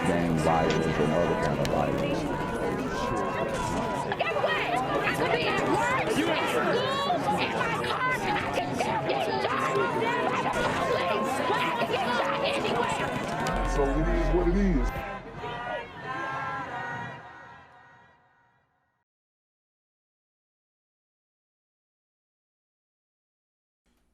gang violence and other kind of violence. Get away! I could be at work, at school, in my car, and I can still get shot by the police, but I can get shot anywhere. So it is what it is.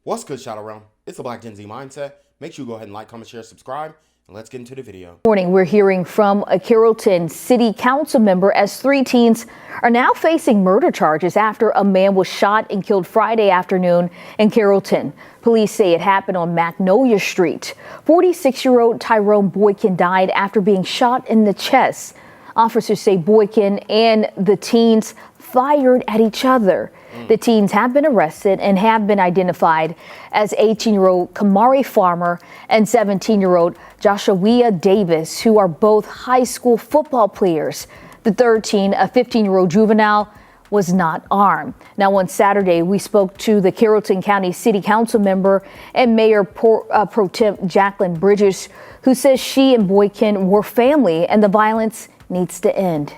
What's good, Shadow Realm? It's the Black Gen Z Mindset. Make sure you go ahead and like, comment, share, subscribe, and let's get into the video. Morning, we're hearing from a Carrollton City Council member as 3 teens are now facing murder charges after a man was shot and killed Friday afternoon in Carrollton. Police say it happened on Magnolia Street. 46-year-old Tyrone Boykins died after being shot in the chest. Officers say Boykins and the teens fired at each other. The teens have been arrested and have been identified as 18-year-old Kimauri Farmer and 17-year-old Joshawia Davis, who are both high school football players. The third teen, a 15-year-old juvenile, was not armed. Now, on Saturday, we spoke to the Carrollton County City Council member and Mayor Pro Tem Jacqueline Bridges, who says she and Boykins were family and the violence needs to end.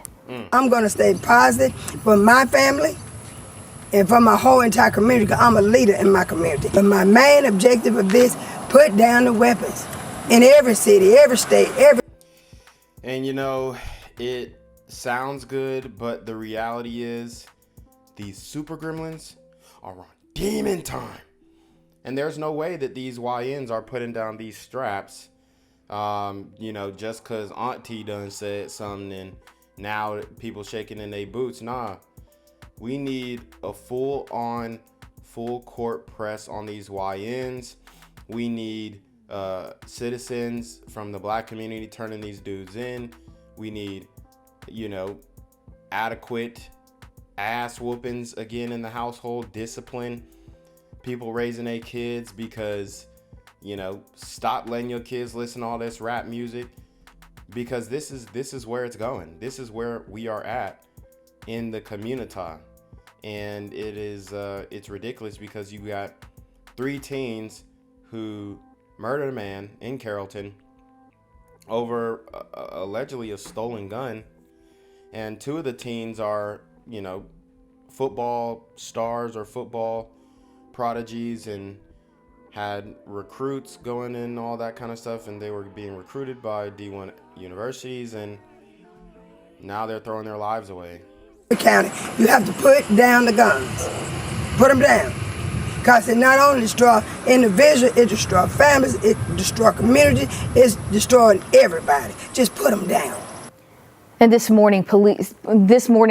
I'm going to stay positive for my family and for my whole entire community, because I'm a leader in my community. But my main objective of this, put down the weapons in every city, every state, every... And you know, it sounds good, but the reality is these super gremlins are on demon time. And there's no way that these YNs are putting down these straps, you know, just because Auntie done said something and now people shaking in their boots. Nah. We need a full court press on these YNs. We need citizens from the black community turning these dudes in. We need, you know, adequate ass whoopings again in the household, discipline, people raising their kids, because, you know, stop letting your kids listen to all this rap music, because this is where it's going. This is where we are at in the community. And it is it's ridiculous, because you got 3 teens who murdered a man in Carrollton over allegedly a stolen gun, and 2 of the teens are, you know, football stars or football prodigies and had recruits going in, all that kind of stuff, and they were being recruited by D1 universities, and now they're throwing their lives away. County, you have to put down the guns. Put them down. Because it not only destroys individuals, it destroys families, it destroys communities, it's destroying everybody. Just put them down. And this morning,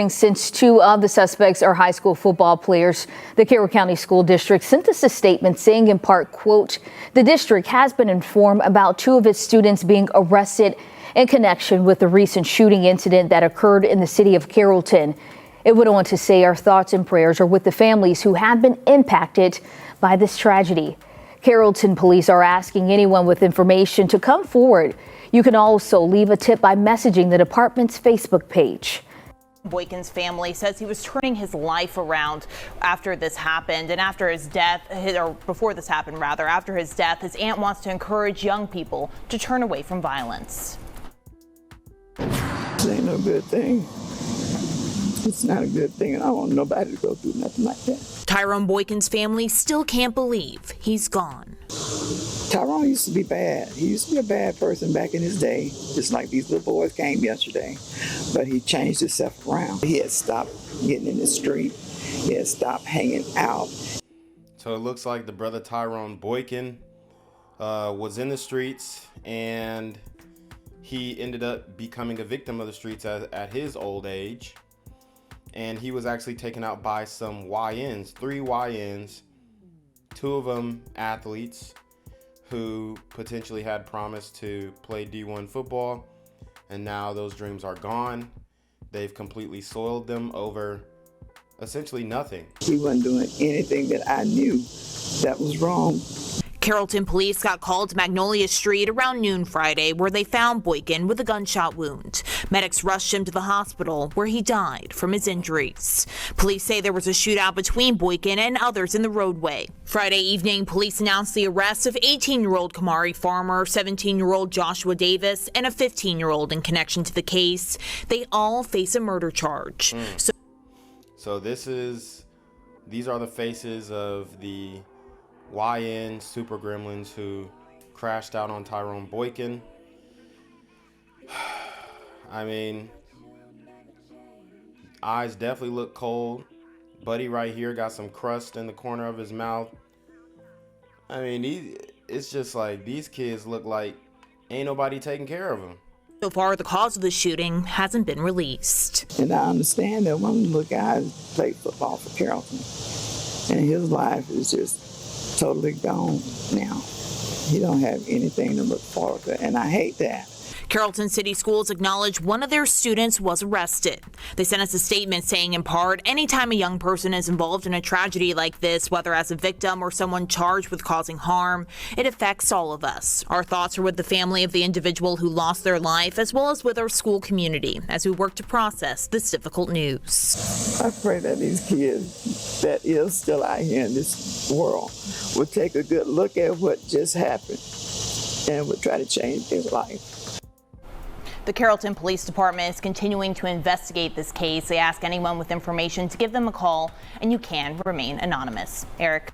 since 2 of the suspects are high school football players, the Carroll County School District sent us a statement saying, in part, quote, the district has been informed about 2 of its students being arrested in connection with the recent shooting incident that occurred in the city of Carrollton. It went on to say our thoughts and prayers are with the families who have been impacted by this tragedy. Carrollton police are asking anyone with information to come forward. You can also leave a tip by messaging the department's Facebook page. Boykins' family says he was turning his life around after this happened, and after his death, before this happened rather, after his death, his aunt wants to encourage young people to turn away from violence. It ain't no good thing. It's not a good thing, and I don't want nobody to go through nothing like that. Tyrone Boykins' family still can't believe he's gone. Tyrone used to be bad. He used to be a bad person back in his day, just like these little boys came yesterday. But he changed himself around. He had stopped getting in the street. He had stopped hanging out. So it looks like the brother Tyrone Boykins was in the streets, and he ended up becoming a victim of the streets at his old age. And he was actually taken out by some YNs, 3 YNs, 2 of them athletes who potentially had promised to play D1 football. And now those dreams are gone. They've completely soiled them over essentially nothing. He wasn't doing anything that I knew that was wrong. Carrollton police got called to Magnolia Street around noon Friday, where they found Boykin with a gunshot wound. Medics rushed him to the hospital, where he died from his injuries. Police say there was a shootout between Boykin and others in the roadway. Friday evening, police announced the arrest of 18-year-old Kimauri Farmer, 17-year-old Joshawia Davis, and a 15-year-old in connection to the case. They all face a murder charge. So these are the faces of the YN super gremlins who crashed out on Tyrone Boykins. I mean, eyes definitely look cold. Buddy right here got some crust in the corner of his mouth. I mean, it's just like these kids look like ain't nobody taking care of them. So far, the cause of the shooting hasn't been released. And I understand that one of the guys played football for Carrollton, and his life is just totally gone now. He don't have anything to look forward to, and I hate that. Carrollton City Schools acknowledged one of their students was arrested. They sent us a statement saying, in part, anytime a young person is involved in a tragedy like this, whether as a victim or someone charged with causing harm, it affects all of us. Our thoughts are with the family of the individual who lost their life, as well as with our school community, as we work to process this difficult news. I pray that these kids that is still out here in this world will take a good look at what just happened and will try to change their life. The Carrollton Police Department is continuing to investigate this case. They ask anyone with information to give them a call, and you can remain anonymous. Eric.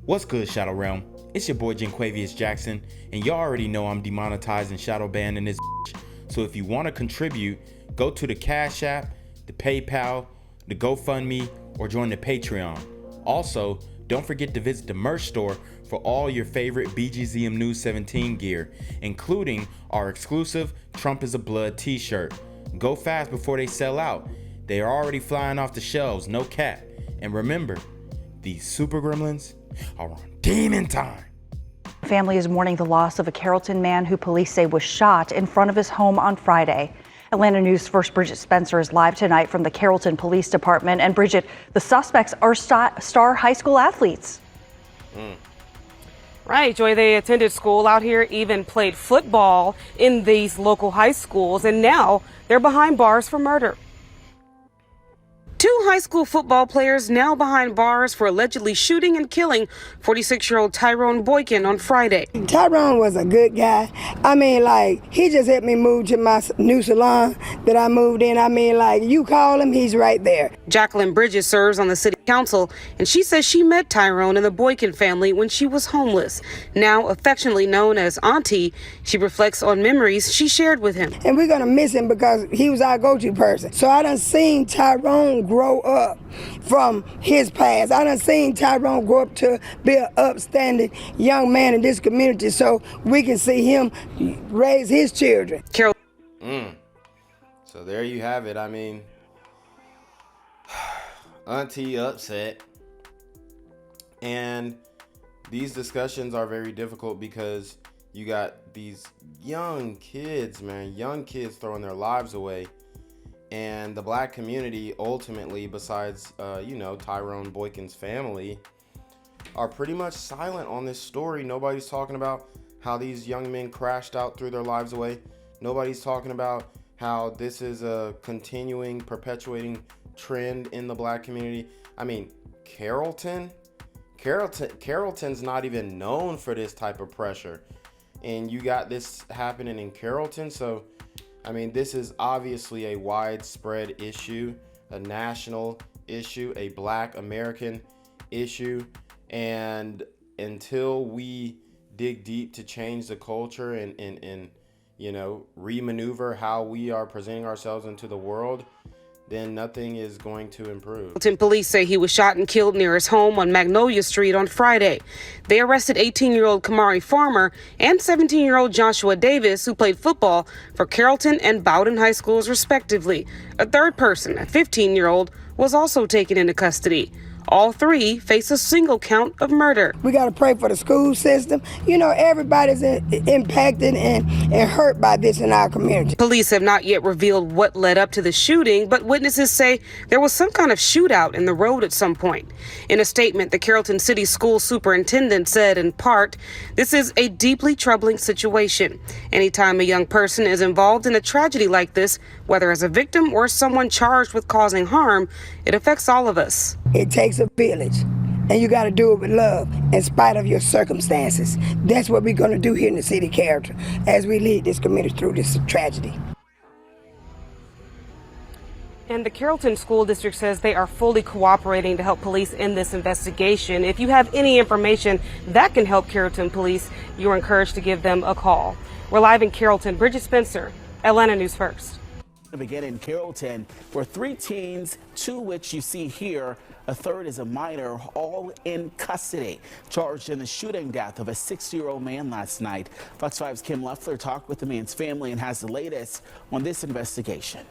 What's good, Shadow Realm? It's your boy Janquavius Jackson, and y'all already know I'm demonetized and shadow banned in this bitch. So if you want to contribute, go to the Cash App, the PayPal, the GoFundMe, or join the Patreon. Also, don't forget to visit the merch store for all your favorite BGZM News 17 gear, including our exclusive Trump is a Blood t-shirt. Go fast before they sell out. They are already flying off the shelves, no cap. And remember, these super gremlins are on demon time. Family is mourning the loss of a Carrollton man who police say was shot in front of his home on Friday. Atlanta News 1st Bridget Spencer is live tonight from the Carrollton Police Department. And Bridget, the suspects are star high school athletes. Right, Joy, they attended school out here, even played football in these local high schools, and now they're behind bars for murder. Two high school football players now behind bars for allegedly shooting and killing 46-year-old Tyrone Boykins on Friday. Tyrone was a good guy. I mean, like, he just helped me move to my new salon that I moved in. I mean, like, you call him, he's right there. Jacqueline Bridges serves on the city council, and she says she met Tyrone and the Boykins family when she was homeless. Now affectionately known as Auntie, she reflects on memories she shared with him. And we're going to miss him because he was our go-to person. So I done seen Tyrone grow up from his past. I done seen Tyrone grow up to be an upstanding young man in this community, so we can see him raise his children. So there you have it. I mean, Auntie upset. And these discussions are very difficult because you got these young kids, man, young kids throwing their lives away. And the black community ultimately, besides, Tyrone Boykins' family, are pretty much silent on this story. Nobody's talking about how these young men crashed out, threw their lives away. Nobody's talking about how this is a continuing, perpetuating trend in the black community. I mean, Carrollton's not even known for this type of pressure. And you got this happening in Carrollton, so I mean, this is obviously a widespread issue, a national issue, a black American issue. And until we dig deep to change the culture and remaneuver how we are presenting ourselves into the world, then nothing is going to improve. Carrollton police say he was shot and killed near his home on Magnolia Street on Friday. They arrested 18-year-old Kimauri Farmer and 17-year-old Joshawia Davis, who played football for Carrollton and Bowden High Schools, respectively. A third person, a 15-year-old, was also taken into custody. All three face a single count of murder. We got to pray for the school system. You know, everybody's impacted and hurt by this in our community. Police have not yet revealed what led up to the shooting, but witnesses say there was some kind of shootout in the road at some point. In a statement, the Carrollton City School Superintendent said, in part, "This is a deeply troubling situation. Anytime a young person is involved in a tragedy like this, whether as a victim or someone charged with causing harm, it affects all of us." It takes a village, and you got to do it with love in spite of your circumstances. That's what we're going to do here in the city of Carrollton as we lead this community through this tragedy. And the Carrollton School District says they are fully cooperating to help police in this investigation. If you have any information that can help Carrollton police, you're encouraged to give them a call. We're live in Carrollton. Bridget Spencer, Atlanta News First. To begin in Carrollton, where 3 teens, 2 which you see here, a third is a minor, all in custody, charged in the shooting death of a 60-year-old man last night. Fox 5's Kim Leffler talked with the man's family and has the latest on this investigation.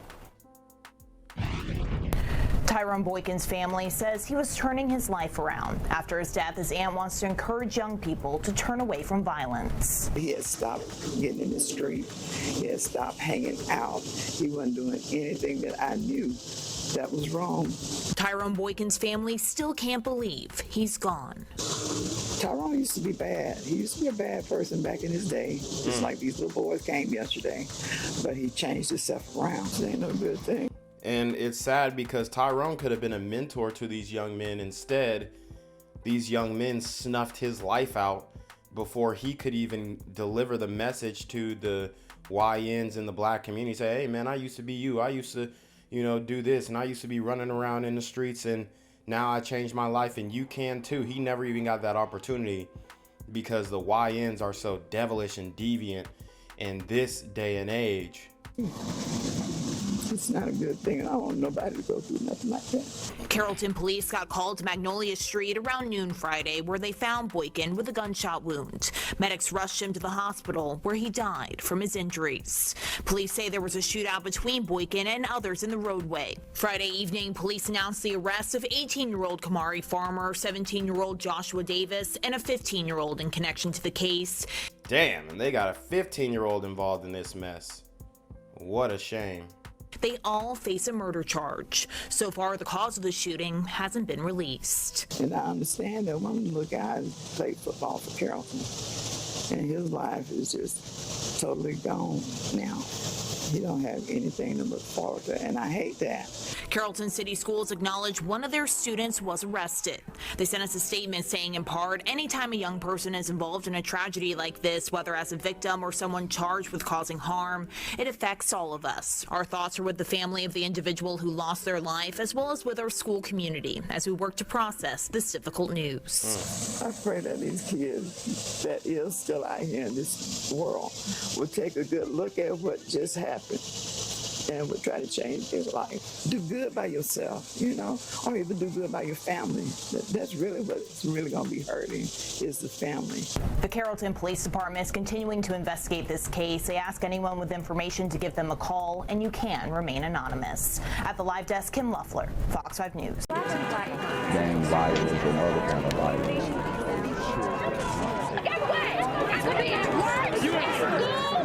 Tyrone Boykins' family says he was turning his life around. After his death, his aunt wants to encourage young people to turn away from violence. He had stopped getting in the street. He had stopped hanging out. He wasn't doing anything that I knew that was wrong. Tyrone Boykins' family still can't believe he's gone. Tyrone used to be bad. He used to be a bad person back in his day. Just like these little boys came yesterday. But he changed himself around. It ain't no good thing. And it's sad because Tyrone could have been a mentor to these young men. Instead, these young men snuffed his life out before he could even deliver the message to the YNs in the black community. Say, hey man, I used to be you. I used to, do this, and I used to be running around in the streets, and now I changed my life, and you can too. He never even got that opportunity because the YNs are so devilish and deviant in this day and age. It's not a good thing. I don't want nobody to go through nothing like that. Carrollton police got called to Magnolia Street around noon Friday, where they found Boykin with a gunshot wound. Medics rushed him to the hospital, where he died from his injuries. Police say there was a shootout between Boykin and others in the roadway. Friday evening, police announced the arrest of 18-year-old Kimauri Farmer, 17-year-old Joshawia Davis, and a 15-year-old in connection to the case. Damn, and they got a 15-year-old involved in this mess. What a shame. They all face a murder charge. So far, the cause of the shooting hasn't been released. And I understand that one little guy played football for Carrollton, and his life is just totally gone now. He don't have anything to look forward to, and I hate that. Carrollton City Schools acknowledged one of their students was arrested. They sent us a statement saying, in part, anytime a young person is involved in a tragedy like this, whether as a victim or someone charged with causing harm, it affects all of us. Our thoughts are with the family of the individual who lost their life, as well as with our school community, as we work to process this difficult news. I pray that these kids that is still out here in this world will take a good look at what just happened and will try to change their life. Do good by yourself, or even do good by your family. That's really what's really going to be hurting, is the family. The Carrollton Police Department is continuing to investigate this case. They ask anyone with information to give them a call, and you can remain anonymous. At the live desk, Kim Leffler, Fox 5 News. Gang violence and other kind of violence. Guess what? I could be at work, at school,